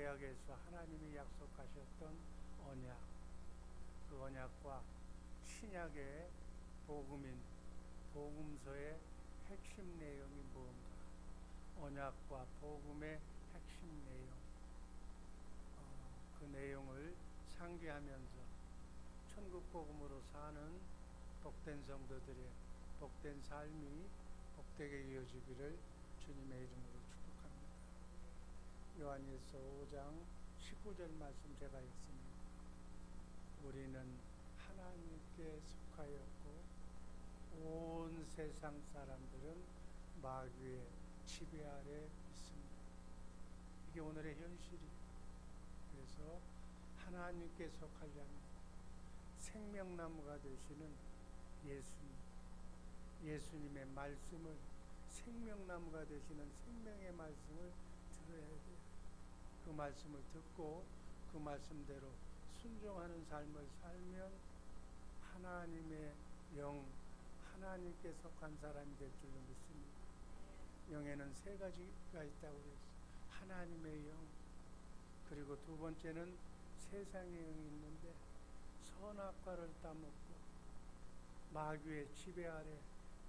구약에서 하나님이 약속하셨던 언약, 그 언약과 신약의 복음인 복음서의 핵심 내용이 무엇인가? 언약과 복음의 핵심 내용, 그 내용을 상기하면서 천국 복음으로 사는 복된 성도들의 복된 삶이 복되게 이어지기를 주님의 이름으로 축복합니다. 요한일서 5장 19절 말씀 제가 읽습니다. 우리는 하나님께 속하였고 온 세상 사람들은 마귀의 지배 아래 있습니다. 이게 오늘의 현실이에요. 그래서 하나님께 속하려면 생명나무가 되시는 예수님의 말씀을, 생명나무가 되시는 생명의 말씀을 들어야 돼요. 그 말씀을 듣고 그 말씀대로 순종하는 삶을 살면 하나님의 영, 하나님께 속한 사람이 될 줄로 믿습니다. 영에는 세 가지가 있다고 그랬어요. 하나님의 영, 그리고 두 번째는 세상의 영이 있는데 선악과를 따먹고 마귀의 지배 아래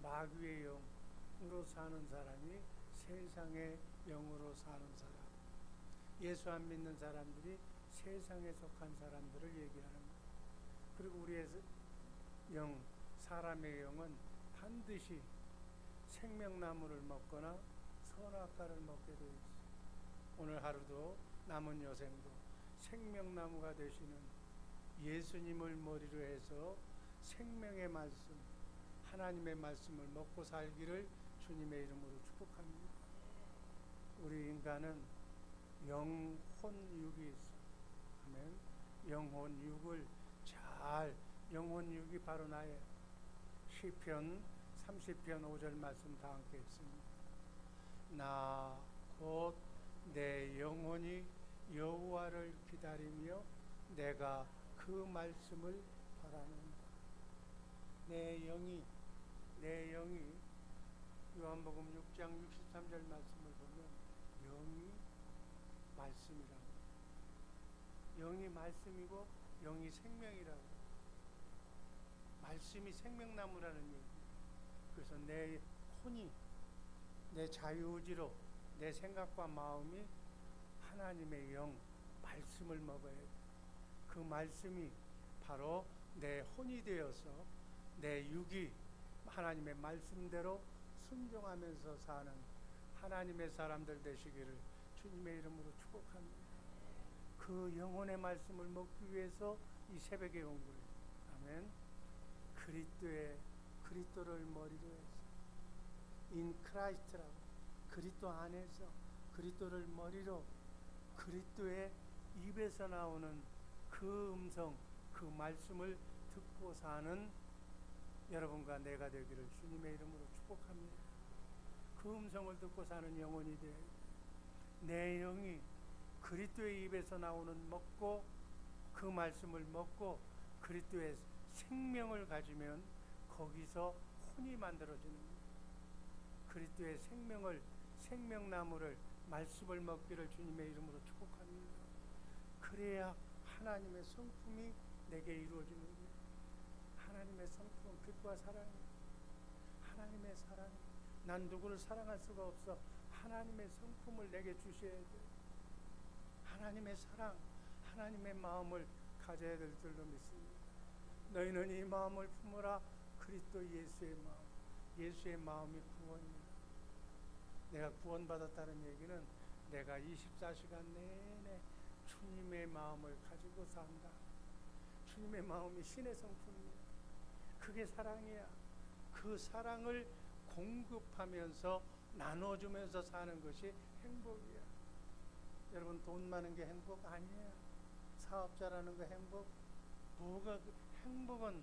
마귀의 영으로 사는 사람이 세상의 영으로 사는 사람. 예수 안 믿는 사람들이 세상에 속한 사람들을 얘기하는 거예요. 그리고 우리의 영, 사람의 영은 반드시 생명나무를 먹거나 선악과를 먹게 되어 있어요. 오늘 하루도 남은 여생도 생명나무가 되시는 예수님을 머리로 해서 생명의 말씀, 하나님의 말씀을 먹고 살기를 주님의 이름으로 축복합니다. 우리 인간은 영혼육이 있어. 아멘. 영혼육을 잘, 영혼육이 바로 나의 시편 30편 5절 말씀 다 함께 읽습니다. 나 곧 내 영혼이 여호와를 기다리며 내가 그 말씀을 바라는다. 내 영이 요한복음 6장 63절 말씀을 보면 영이 말씀이라고, 영이 말씀이고 영이 생명이라고, 말씀이 생명나무라는 얘기. 그래서 내 혼이, 내 자유의지로 내 생각과 마음이 하나님의 영, 말씀을 먹어야 돼. 그 말씀이 바로 내 혼이 되어서 내 육이 하나님의 말씀대로 순종하면서 사는 하나님의 사람들 되시기를 주님의 이름으로 축복합니다. 그 영혼의 말씀을 먹기 위해서 이 새벽에 온 거예요. 아멘. 그리스도를 머리로 해서 in Christ라고, 그리스도 안에서 그리스도를 머리로, 그리스도의 입에서 나오는 그 음성, 그 말씀을 듣고 사는 여러분과 내가 되기를 주님의 이름으로 축복합니다. 그 음성을 듣고 사는 영혼이 돼. 내 영이 그리스도의 입에서 나오는 먹고 그 말씀을 먹고 그리스도의 생명을 가지면 거기서 혼이 만들어지는 거예요. 그리스도의 생명을, 생명나무를, 말씀을 먹기를 주님의 이름으로 축복합니다. 그래야 하나님의 성품이 내게 이루어지는 거예요. 하나님의 성품은 빛과 사랑이에요. 하나님의 사랑. 난 누구를 사랑할 수가 없어. 하나님의 성품을 내게 주셔야 돼요. 하나님의 사랑, 하나님의 마음을 가져야 될 줄로 믿습니다. 너희는 이 마음을 품으라. 그리스도 예수의 마음. 예수의 마음이 구원입니다. 내가 구원받았다는 얘기는 내가 24시간 내내 주님의 마음을 가지고 산다. 주님의 마음이 신의 성품입니다. 그게 사랑이야. 그 사랑을 공급하면서 나눠주면서 사는 것이 행복이야. 여러분, 돈 많은 게 행복 아니에요. 사업자라는 거 행복. 뭐가 행복은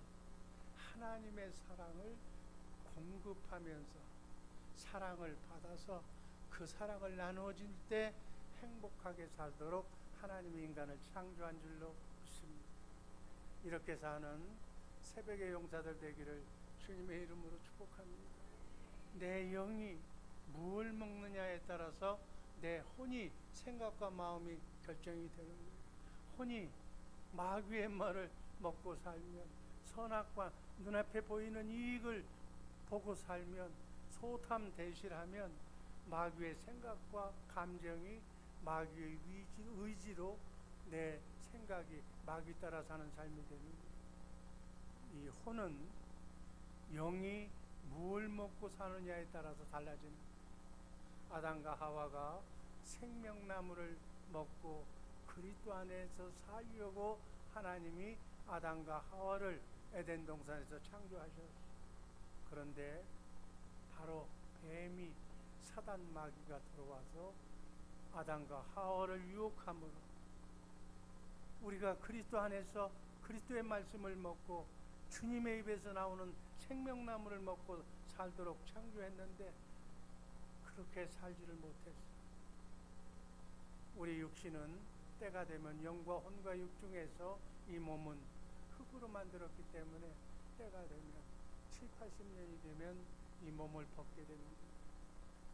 하나님의 사랑을 공급하면서 사랑을 받아서 그 사랑을 나눠질 때 행복하게 살도록 하나님이 인간을 창조한 줄로 믿습니다. 이렇게 사는 새벽의 용사들 되기를 주님의 이름으로 축복합니다. 내 영이 뭘 먹느냐에 따라서 내 혼이, 생각과 마음이 결정이 되는 거예요. 혼이 마귀의 말을 먹고 살면, 선악과 눈앞에 보이는 이익을 보고 살면, 소탐 대실하면 마귀의 생각과 감정이 마귀의 의지로 내 생각이 마귀 따라 사는 삶이 되는 거예요. 이 혼은 영이 뭘 먹고 사느냐에 따라서 달라지는 거예요. 아담과 하와가 생명나무를 먹고 그리스도 안에서 살려고 하나님이 아담과 하와를 에덴 동산에서 창조하셨어요. 그런데 바로 뱀이 사단 마귀가 들어와서 아담과 하와를 유혹함으로 우리가 그리스도 안에서 그리스도의 말씀을 먹고 주님의 입에서 나오는 생명나무를 먹고 살도록 창조했는데 그렇게 살지를 못했어요. 우리 육신은 때가 되면 영과 혼과 육 중에서 이 몸은 흙으로 만들었기 때문에 때가 되면 7, 80년이 되면 이 몸을 벗게 되는 거예요.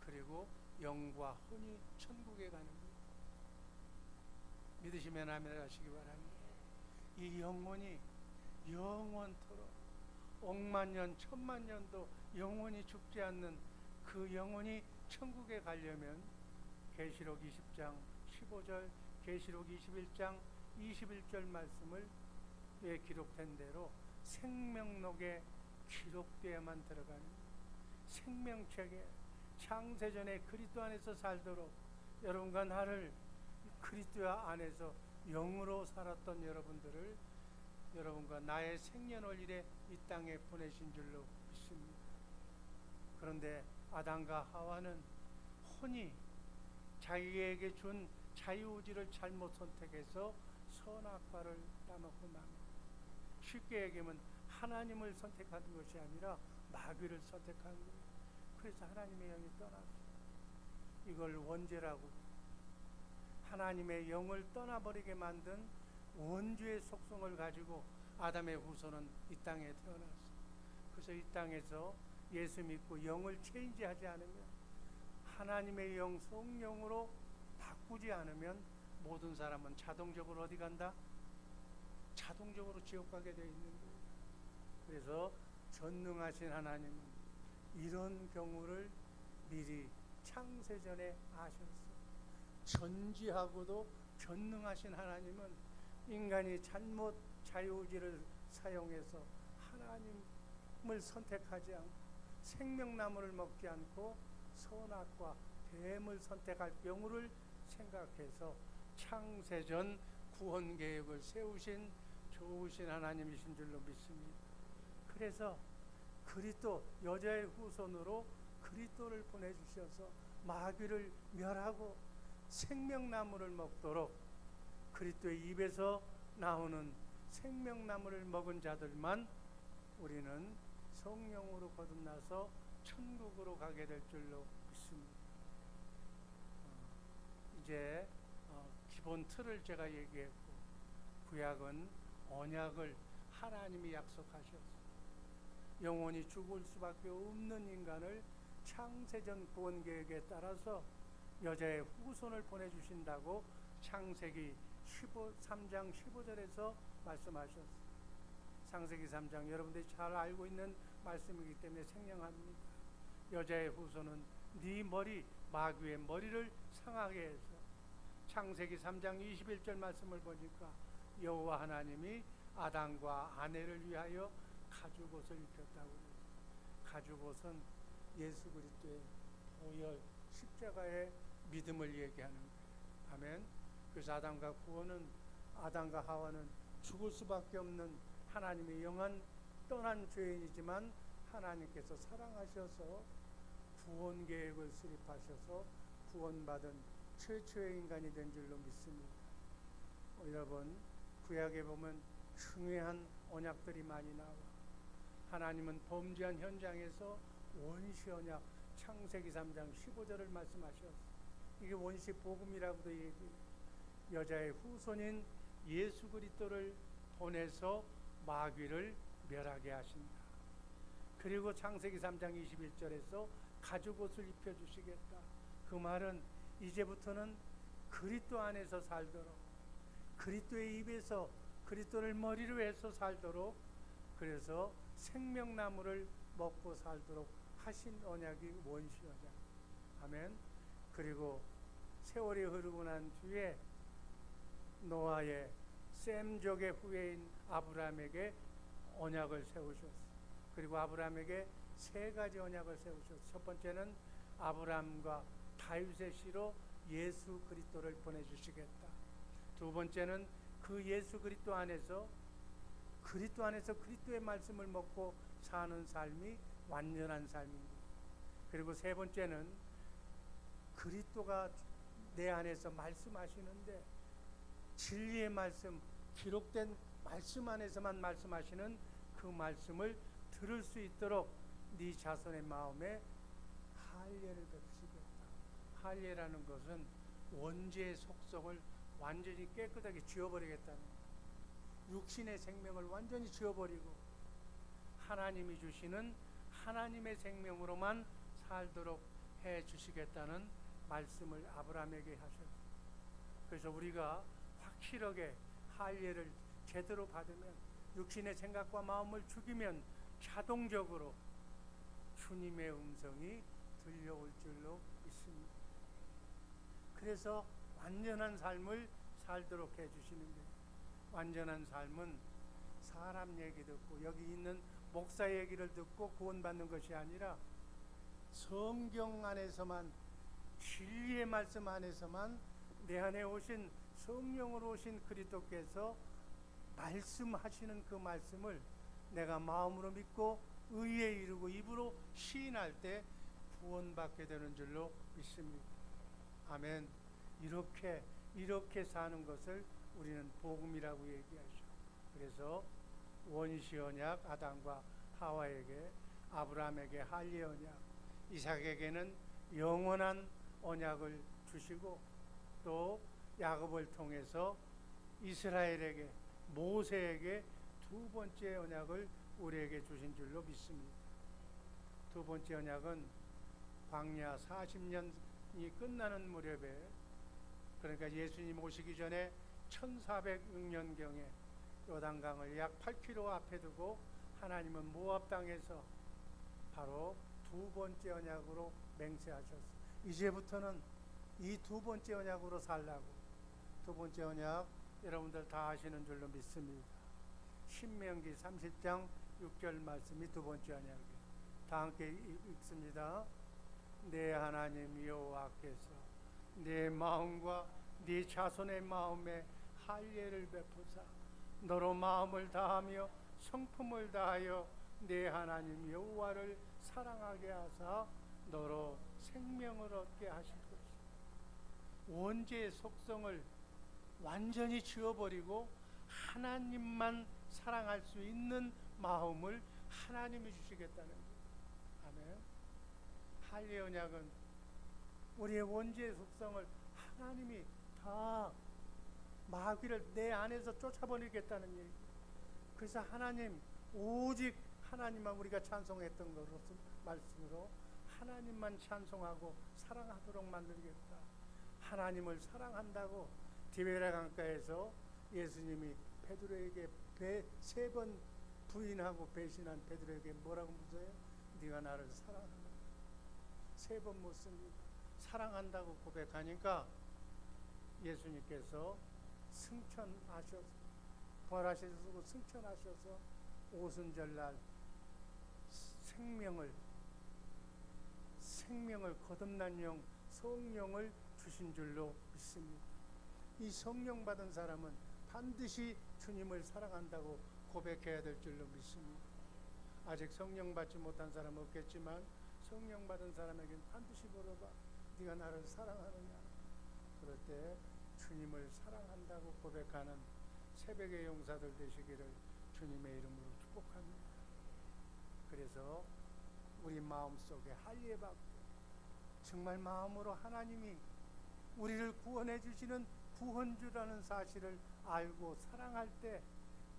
그리고 영과 혼이 천국에 가는 거예요. 믿으시면 아멘 하시기 바랍니다. 이 영혼이 영원토록 억만년 천만년도 영원히 죽지 않는 그 영혼이 천국에 가려면 계시록 20장 15절 계시록 21장 21절 말씀을 기록된 대로 생명록에 기록되어야만 들어가는 생명책에 창세전에 그리스도 안에서 살도록 여러분과 나를 그리스도 안에서 영으로 살았던 여러분들을 여러분과 나의 생년월일에 이 땅에 보내신 줄로 믿습니다. 그런데 아담과 하와는 혼이 자기에게 준 자유의지를 잘못 선택해서 선악과를 따먹고 맙니다. 쉽게 얘기하면 하나님을 선택하는 것이 아니라 마귀를 선택한 거예요. 그래서 하나님의 영이 떠났어요. 이걸 원죄라고, 하나님의 영을 떠나버리게 만든 원죄의 속성을 가지고 아담의 후손은 이 땅에 태어났어요. 그래서 이 땅에서 예수 믿고 영을 체인지하지 않으면, 하나님의 영 성령으로 바꾸지 않으면 모든 사람은 자동적으로 어디 간다? 자동적으로 지옥 가게 되어 있는 거예요. 그래서 전능하신 하나님은 이런 경우를 미리 창세전에 아셨어요. 전지하고도 전능하신 하나님은 인간이 잘못 자유의지를 사용해서 하나님을 선택하지 않고 생명나무를 먹지 않고 선악과 뱀을 선택할 경우를 생각해서 창세전 구원 계획을 세우신 좋으신 하나님이신 줄로 믿습니다. 그래서 그리스도 여자의 후손으로 그리스도를 보내주셔서 마귀를 멸하고 생명나무를 먹도록, 그리스도의 입에서 나오는 생명나무를 먹은 자들만 우리는 성령으로 거듭나서 천국으로 가게 될 줄로 믿습니다. 이제 기본 틀을 제가 얘기했고, 구약은 언약을 하나님이 약속하셨어요. 영원히 죽을 수밖에 없는 인간을 창세전 구원 계획에 따라서 여자의 후손을 보내주신다고 창세기 3장 15절에서 말씀하셨어요. 창세기 3장 여러분들이 잘 알고 있는 말씀이기 때문에 생략합니다. 여자의 후손은 네 머리, 마귀의 머리를 상하게 해서, 창세기 3장 21절 말씀을 보니까 여호와 하나님이 아담과 아내를 위하여 가죽옷을 입혔다고 해요. 가죽옷은 예수 그리스도의 보혈 십자가의 믿음을 얘기하는 거예요. 아멘. 그래서 아담과 하와는 죽을 수밖에 없는 하나님의 영한 떠난 죄인이지만 하나님께서 사랑하셔서 구원 계획을 수립하셔서 구원받은 최초의 인간이 된 줄로 믿습니다. 여러분, 구약에 보면 중요한 언약들이 많이 나와. 하나님은 범죄한 현장에서 원시 언약, 창세기 3장 15절을 말씀하셨어요. 이게 원시 복음이라고도 얘기해요. 여자의 후손인 예수 그리스도를 보내서 마귀를 멸하게 하신다. 그리고 창세기 3장 21절에서 가죽옷을 입혀주시겠다. 그 말은 이제부터는 그리스도 안에서 살도록, 그리스도의 입에서 그리스도를 머리로 해서 살도록, 그래서 생명나무를 먹고 살도록 하신 언약이 원시 언약. 아멘. 그리고 세월이 흐르고 난 뒤에 노아의 셈족의 후예인 아브라함에게 언약을 세우셨어요. 그리고 아브라함에게 세 가지 언약을 세우셨어요. 첫 번째는 아브라함과 다윗의 씨로 예수 그리스도를 보내주시겠다. 두 번째는 그 예수 그리스도 안에서 그리스도의 말씀을 먹고 사는 삶이 완전한 삶입니다. 그리고 세 번째는 그리스도가 내 안에서 말씀하시는데 진리의 말씀, 기록된 말씀 안에서만 말씀하시는 그 말씀을 들을 수 있도록 네 자손의 마음에 할례를 베푸시겠다. 할례라는 것은 원죄의 속성을 완전히 깨끗하게 지워버리겠다는 거예요. 육신의 생명을 완전히 지워버리고 하나님이 주시는 하나님의 생명으로만 살도록 해주시겠다는 말씀을 아브라함에게 하셨어요. 그래서 우리가 확실하게 할례를 제대로 받으면, 육신의 생각과 마음을 죽이면 자동적으로 주님의 음성이 들려올 줄로 믿습니다. 그래서 완전한 삶을 살도록 해주시는 거예요. 완전한 삶은 사람 얘기 듣고 여기 있는 목사 얘기를 듣고 구원받는 것이 아니라 성경 안에서만, 진리의 말씀 안에서만 내 안에 오신 성령으로 오신 그리스도께서 말씀하시는 그 말씀을 내가 마음으로 믿고 의에 이르고 입으로 시인할 때 구원받게 되는 줄로 믿습니다. 아멘. 이렇게 사는 것을 우리는 복음이라고 얘기하죠. 그래서 원시 언약 아담과 하와에게, 아브라함에게 할례 언약, 이삭에게는 영원한 언약을 주시고, 또 야곱을 통해서 이스라엘에게, 모세에게 두 번째 언약을 우리에게 주신 줄로 믿습니다. 두 번째 언약은 광야 40년이 끝나는 무렵에, 그러니까 예수님 오시기 전에 1406년경에 요단강을 약 8km 앞에 두고 하나님은 모압 땅에서 바로 두 번째 언약으로 맹세하셨어요. 이제부터는 이 두 번째 언약으로 살라고. 두 번째 언약 여러분들 다 아시는 줄로 믿습니다. 신명기 30장 6절 말씀이 두 번째 언약이에요. 다 함께 읽습니다. 내 하나님 여호와께서 내 마음과 네 자손의 마음에 할례를 베푸사 너로 마음을 다하며 성품을 다하여 내 하나님 여호와를 사랑하게 하사 너로 생명을 얻게 하실 것이다. 원죄의 속성을 완전히 지워버리고 하나님만 사랑할 수 있는 마음을 하나님이 주시겠다는 거예요. 아멘. 할례 언약은 우리의 원죄의 속성을 하나님이 다 마귀를 내 안에서 쫓아버리겠다는 얘기. 그래서 하나님, 오직 하나님만 우리가 찬송했던 것으로 말씀으로 하나님만 찬송하고 사랑하도록 만들겠다. 하나님을 사랑한다고 디베라 강가에서 예수님이 베드로에게 3번 부인하고 배신한 베드로에게 뭐라고 묻어요? 네가 나를 사랑하나? 3번 묻습니다. 사랑한다고 고백하니까 예수님께서 승천하셔서, 부활하셔서 승천하셔서 오순절날 생명을 거듭난 영 성령을 주신 줄로 믿습니다. 이 성령 받은 사람은 반드시 주님을 사랑한다고 고백해야 될 줄로 믿습니다. 아직 성령 받지 못한 사람은 없겠지만 성령 받은 사람에게는 반드시 물어봐. 네가 나를 사랑하느냐? 그럴 때 주님을 사랑한다고 고백하는 새벽의 용사들 되시기를 주님의 이름으로 축복합니다. 그래서 우리 마음속에 할례 받고 정말 마음으로 하나님이 우리를 구원해 주시는 구원주라는 사실을 알고 사랑할 때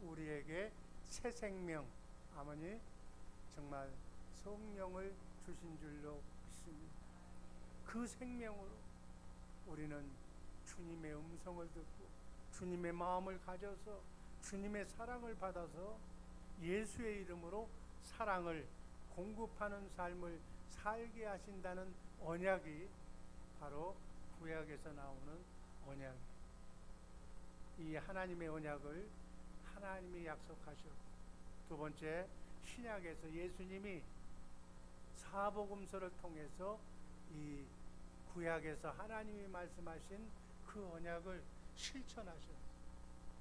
우리에게 새 생명, 아버지 정말 성령을 주신 줄로 믿습니다. 그 생명으로 우리는 주님의 음성을 듣고 주님의 마음을 가져서 주님의 사랑을 받아서 예수의 이름으로 사랑을 공급하는 삶을 살게 하신다는 언약이 바로 구약에서 나오는 언약이에요. 이 하나님의 언약을 하나님이 약속하셨고, 두 번째, 신약에서 예수님이 사복음서를 통해서 이 구약에서 하나님이 말씀하신 그 언약을 실천하셨어요.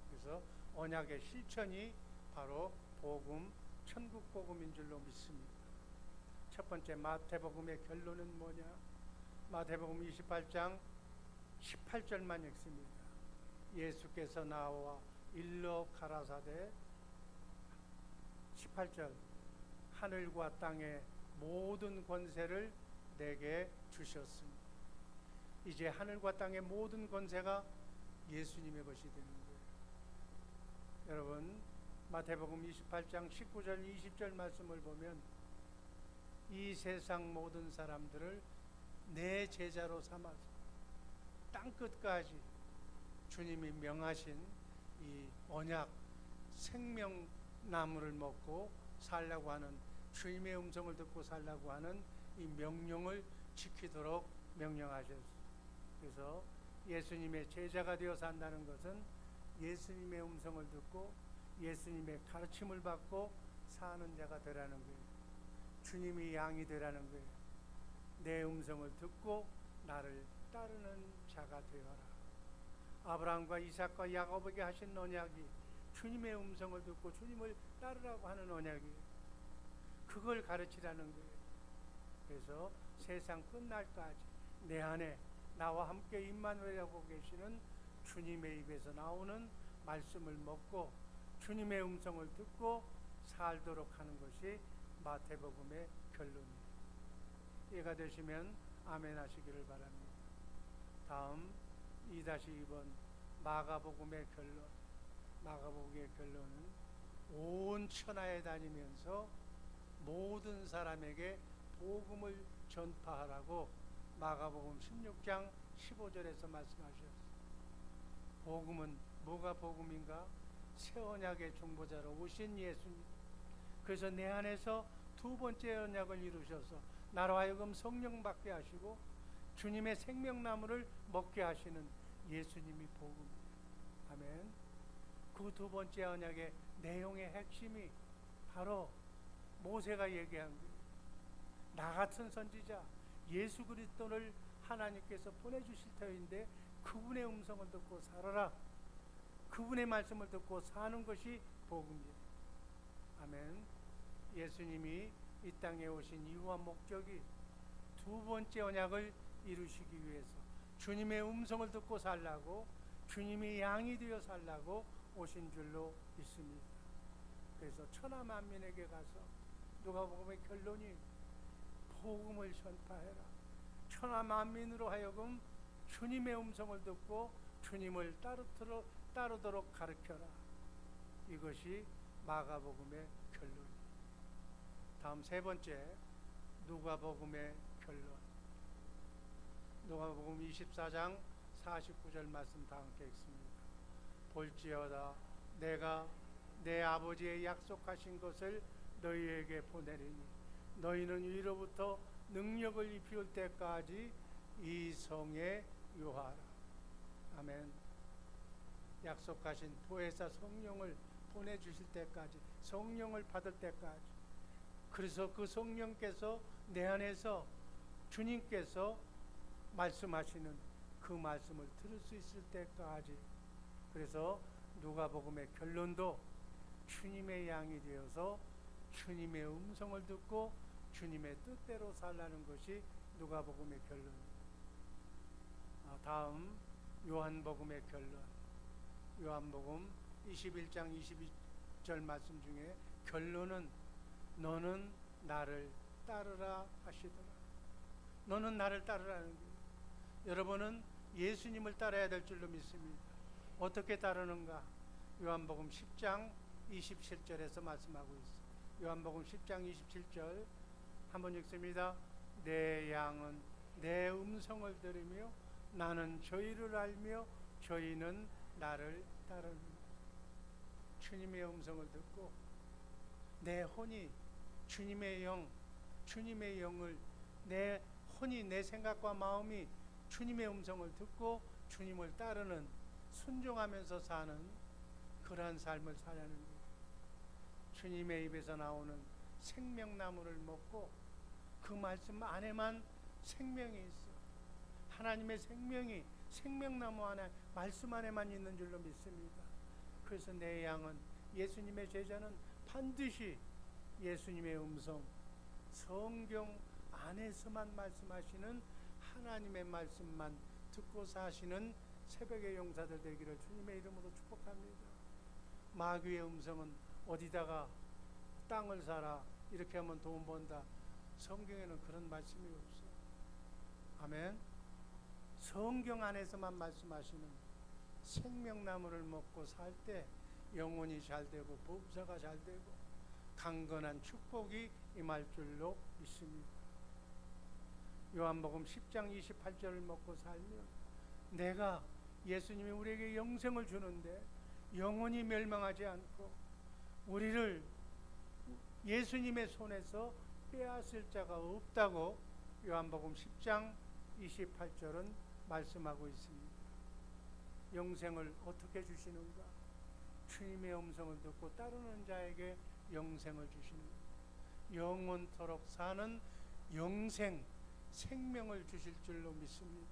그래서 언약의 실천이 바로 복음, 천국 복음인 줄로 믿습니다. 첫 번째, 마태복음의 결론은 뭐냐? 마태복음 28장 18절만 읽습니다. 예수께서 나와 일러 가라사대, 18절, 하늘과 땅의 모든 권세를 내게 주셨습니다. 이제 하늘과 땅의 모든 권세가 예수님의 것이 되는 거예요. 여러분, 마태복음 28장 19절 20절 말씀을 보면 이 세상 모든 사람들을 내 제자로 삼아서 땅끝까지 주님이 명하신 이 언약 생명나무를 먹고 살라고 하는, 주님의 음성을 듣고 살라고 하는 이 명령을 지키도록 명령하셨어요. 그래서 예수님의 제자가 되어 산다는 것은 예수님의 음성을 듣고 예수님의 가르침을 받고 사는 자가 되라는 거예요. 주님이 양이 되라는 거예요. 내 음성을 듣고 나를 따르는 자가 되어라. 아브라함과 이삭과 야곱에게 하신 언약이 주님의 음성을 듣고 주님을 따르라고 하는 언약이에요. 그걸 가르치라는 거예요. 그래서 세상 끝날까지 내 안에 나와 함께 임마누엘하고 계시는 주님의 입에서 나오는 말씀을 먹고 주님의 음성을 듣고 살도록 하는 것이 마태복음의 결론이에요. 이해가 되시면 아멘 하시기를 바랍니다. 다음 2-2번 마가복음의 결론. 마가복음의 결론은 온 천하에 다니면서 모든 사람에게 복음을 전파하라고 마가복음 16장 15절에서 말씀하셨어요. 복음은 뭐가 복음인가? 새 언약의 중보자로 오신 예수님. 그래서 내 안에서 두 번째 언약을 이루셔서 나로 하여금 성령 받게 하시고 주님의 생명나무를 먹게 하시는 예수님이 복음이에요. 아멘. 그 두 번째 언약의 내용의 핵심이 바로 모세가 얘기한 거예요. 나 같은 선지자 예수 그리스도를 하나님께서 보내주실 터인데 그분의 음성을 듣고 살아라. 그분의 말씀을 듣고 사는 것이 복음이에요. 아멘. 예수님이 이 땅에 오신 이유와 목적이 두 번째 언약을 이루시기 위해서 주님의 음성을 듣고 살라고, 주님이 양이 되어 살라고 오신 줄로 믿습니다. 그래서 천하 만민에게 가서 누가복음의 결론이 복음을 전파해라. 천하 만민으로 하여금 주님의 음성을 듣고 주님을 따르도록 가르쳐라. 이것이 마가복음의 결론입니다. 다음 세 번째, 누가복음의 결론. 누가복음 24장 49절 말씀 다 함께 읽습니다. 볼지어다 내가 내 아버지의 약속하신 것을 너희에게 보내리니 너희는 위로부터 능력을 입힐 때까지 이 성에 유하라. 아멘. 약속하신 보혜사 성령을 보내주실 때까지, 성령을 받을 때까지. 그래서 그 성령께서 내 안에서 주님께서 말씀하시는 그 말씀을 들을 수 있을 때까지. 그래서 누가복음의 결론도 주님의 양이 되어서 주님의 음성을 듣고 주님의 뜻대로 살라는 것이 누가복음의 결론입니다. 다음 요한복음의 결론. 요한복음 21장 22절 말씀 중에 결론은 너는 나를 따르라 하시더라. 너는 나를 따르라는 거예요. 여러분은 예수님을 따라야 될 줄로 믿습니다. 어떻게 따르는가? 요한복음 10장 27절에서 말씀하고 있습니다. 요한복음 10장 27절 한번 읽습니다. 내 양은 내 음성을 들으며 나는 저희를 알며 저희는 나를 따르는 주님의 음성을 듣고 내 혼이 주님의 영을 내 혼이 내 생각과 마음이 주님의 음성을 듣고 주님을 따르는 순종하면서 사는 그러한 삶을 살아가는 거예요. 주님의 입에서 나오는 생명나무를 먹고 그 말씀 안에만 생명이 있어. 하나님의 생명이 생명나무 안에 말씀 안에만 있는 줄로 믿습니다. 그래서 내 양은 예수님의 제자는 반드시 예수님의 음성 성경 안에서만 말씀하시는 하나님의 말씀만 듣고 사시는 새벽의 용사들 되기를 주님의 이름으로 축복합니다. 마귀의 음성은 어디다가 땅을 사라 이렇게 하면 돈 번다. 성경에는 그런 말씀이 없어. 아멘. 성경 안에서만 말씀하시는 생명나무를 먹고 살 때 영혼이 잘 되고 범사가 잘 되고 강건한 축복이 임할 줄로 믿습니다. 요한복음 10장 28절을 먹고 살면 내가 예수님이 우리에게 영생을 주는데 영원히 멸망하지 않고 우리를 예수님의 손에서 빼앗을 자가 없다고 요한복음 10장 28절은 말씀하고 있습니다. 영생을 어떻게 주시는가? 주님의 음성을 듣고 따르는 자에게 영생을 주시는 영원토록 사는 영생 생명을 주실 줄로 믿습니다.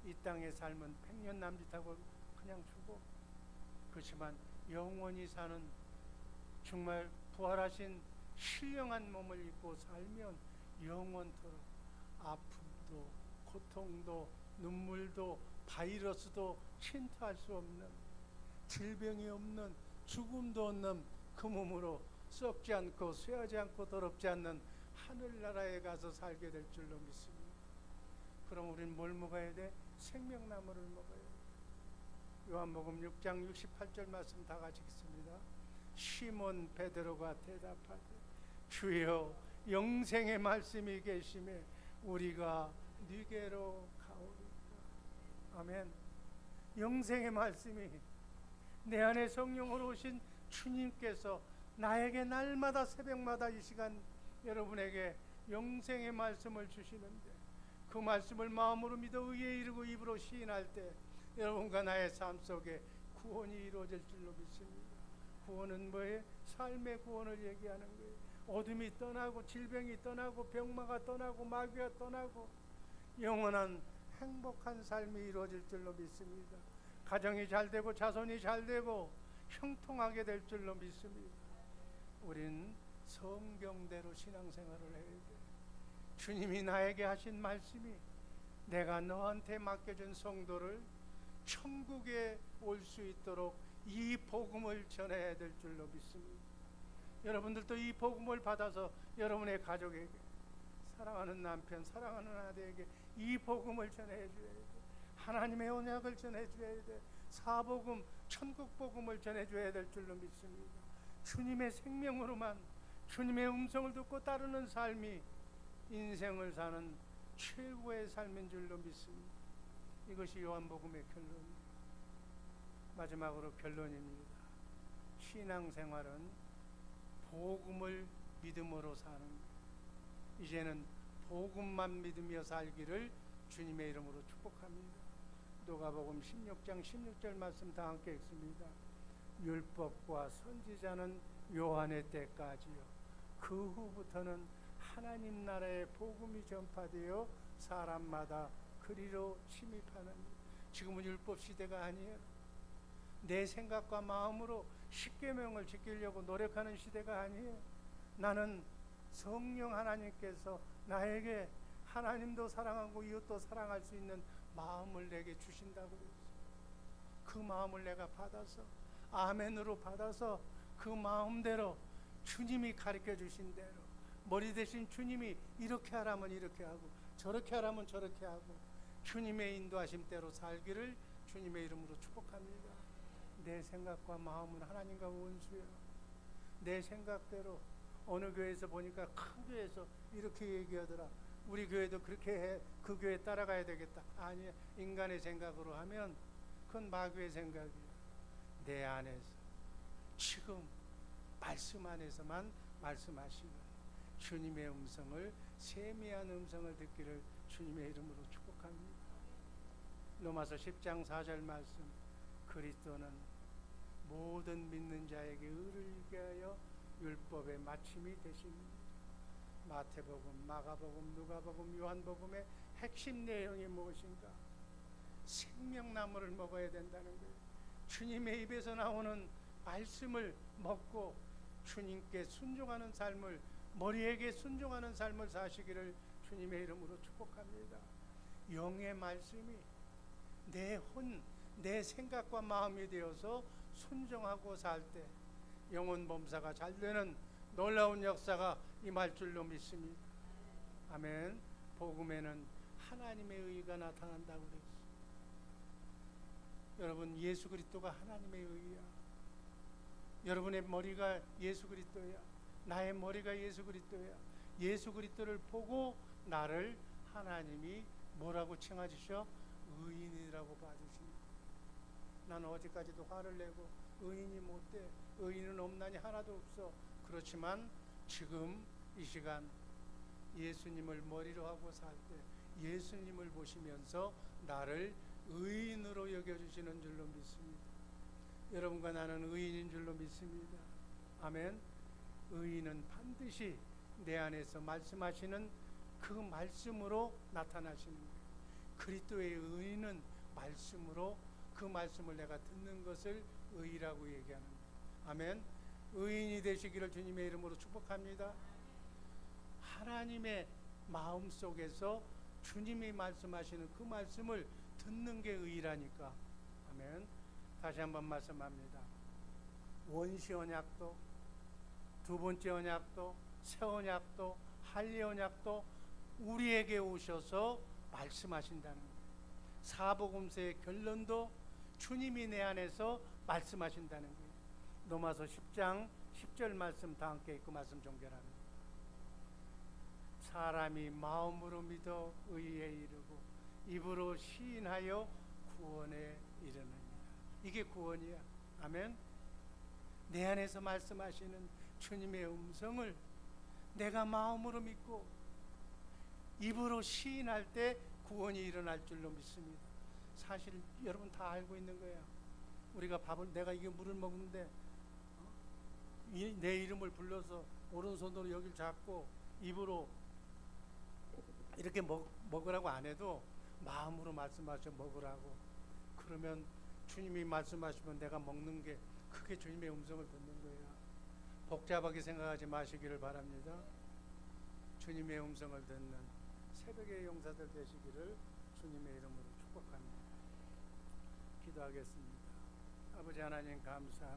이 땅의 삶은 백년남짓하고 그냥 주고 그렇지만 영원히 사는 정말 부활하신 신령한 몸을 입고 살면 영원토록 아픔도 고통도 눈물도 바이러스도 침투할 수 없는 질병이 없는 죽음도 없는 그 몸으로 썩지 않고 쇠하지 않고 더럽지 않는 하늘나라에 가서 살게 될 줄로 믿습니다. 그럼 우리는 뭘 먹어야 돼? 생명나무를 먹어야 돼. 요한복음 6장 68절 말씀 다 같이 읽습니다. 시몬 베드로가 대답하되 주여 영생의 말씀이 계심에 우리가 네게로 가오리까. 아멘. 영생의 말씀이 내 안에 성령으로 오신 주님께서 나에게 날마다 새벽마다 이 시간 여러분에게 영생의 말씀을 주시는데 그 말씀을 마음으로 믿어 의에 이르고 입으로 시인할 때 여러분과 나의 삶 속에 구원이 이루어질 줄로 믿습니다. 구원은 뭐예요? 삶의 구원을 얘기하는 거예요. 어둠이 떠나고 질병이 떠나고 병마가 떠나고 마귀가 떠나고 영원한 행복한 삶이 이루어질 줄로 믿습니다. 가정이 잘 되고 자손이 잘 되고 형통하게 될 줄로 믿습니다. 우린 성경대로 신앙생활을 해야 돼. 주님이 나에게 하신 말씀이 내가 너한테 맡겨준 성도를 천국에 올 수 있도록 이 복음을 전해야 될 줄로 믿습니다. 여러분들도 이 복음을 받아서 여러분의 가족에게 사랑하는 남편, 사랑하는 아들에게 이 복음을 전해줘야 돼. 하나님의 언약을 전해줘야 돼. 사복음, 천국 복음을 전해줘야 될 줄로 믿습니다. 주님의 생명으로만 주님의 음성을 듣고 따르는 삶이 인생을 사는 최고의 삶인 줄로 믿습니다. 이것이 요한복음의 결론입니다. 마지막으로 결론입니다. 신앙생활은 복음을 믿음으로 사는 거예요. 이제는 복음만 믿으며 살기를 주님의 이름으로 축복합니다. 누가복음 16장 16절 말씀 다 함께 읽습니다. 율법과 선지자는 요한의 때까지요. 그 후부터는 하나님 나라의 복음이 전파되어 사람마다 그리로 침입하는, 지금은 율법 시대가 아니에요. 내 생각과 마음으로 십계명을 지키려고 노력하는 시대가 아니에요. 나는 성령 하나님께서 나에게 하나님도 사랑하고 이웃도 사랑할 수 있는 마음을 내게 주신다고 그랬어요. 그 마음을 내가 받아서 아멘으로 받아서 그 마음대로 주님이 가르쳐 주신 대로 머리 대신 주님이 이렇게 하라면 이렇게 하고 저렇게 하라면 저렇게 하고 주님의 인도하심대로 살기를 주님의 이름으로 축복합니다. 내 생각과 마음은 하나님과 원수예요. 내 생각대로 어느 교회에서 보니까 큰 교회에서 이렇게 얘기하더라. 우리 교회도 그렇게 해. 그 교회 따라가야 되겠다. 아니야. 인간의 생각으로 하면 그건 마귀의 생각이야. 내 안에서 지금 말씀 안에서만 말씀하시는 주님의 음성을, 세미한 음성을 듣기를 주님의 이름으로 축복합니다. 로마서 10장 4절 말씀, 그리스도는 모든 믿는 자에게 의를 이게 하여 율법의 마침이 되십니다. 마태복음, 마가복음, 누가복음, 요한복음의 핵심 내용이 무엇인가? 생명나무를 먹어야 된다는 거예요. 주님의 입에서 나오는 말씀을 먹고 주님께 순종하는 삶을, 머리에게 순종하는 삶을 사시기를 주님의 이름으로 축복합니다. 영의 말씀이 내 혼, 내 생각과 마음이 되어서 순종하고 살 때 영혼 범사가 잘 되는 놀라운 역사가 임할 줄로 믿습니다. 아멘. 복음에는 하나님의 의가 나타난다고 그랬어요. 여러분, 예수 그리스도가 하나님의 의야. 여러분의 머리가 예수 그리스도야. 나의 머리가 예수 그리스도야. 예수 그리스도를 보고 나를 하나님이 뭐라고 칭하시죠? 의인이라고 봐주십니다. 나는 어제까지도 화를 내고 의인이 못돼, 의인은 없나니 하나도 없어. 그렇지만 지금 이 시간 예수님을 머리로 하고 살 때 예수님을 보시면서 나를 의인으로 여겨주시는 줄로 믿습니다. 여러분과 나는 의인인 줄로 믿습니다. 아멘. 의인은 반드시 내 안에서 말씀하시는 그 말씀으로 나타나시는 거예요. 그리스도의 의인은 말씀으로, 그 말씀을 내가 듣는 것을 의라고 얘기하는 거예요. 아멘. 의인이 되시기를 주님의 이름으로 축복합니다. 하나님의 마음 속에서 주님이 말씀하시는 그 말씀을 듣는 게 의라니까. 아멘. 다시 한번 말씀합니다. 원시 언약도, 두 번째 언약도, 새 언약도, 할례 언약도 우리에게 오셔서 말씀하신다는 거예요. 사복음서의 결론도 주님이 내 안에서 말씀하신다는 거예요. 로마서 10장 10절 말씀 다 함께 읽고 말씀 종결합니다. 사람이 마음으로 믿어 의에 이르고 입으로 시인하여 구원에 이르느니라. 이게 구원이야. 아멘. 내 안에서 말씀하시는 주님의 음성을 내가 마음으로 믿고 입으로 시인할 때 구원이 일어날 줄로 믿습니다. 사실 여러분 다 알고 있는 거예요. 우리가 밥을, 내가 이게 물을 먹는데 내 이름을 불러서 오른손으로 여기를 잡고 입으로 이렇게 먹으라고 안 해도 마음으로 말씀하셔 먹으라고. 그러면 주님이 말씀하시면 내가 먹는 게, 그게 주님의 음성을 듣는 거예요. 복잡하게 생각하지 마시기를 바랍니다. 주님의 음성을 듣는 새벽의 용사들 되시기를 주님의 이름으로 축복합니다. 기도하겠습니다. 아버지 하나님 감사합니다.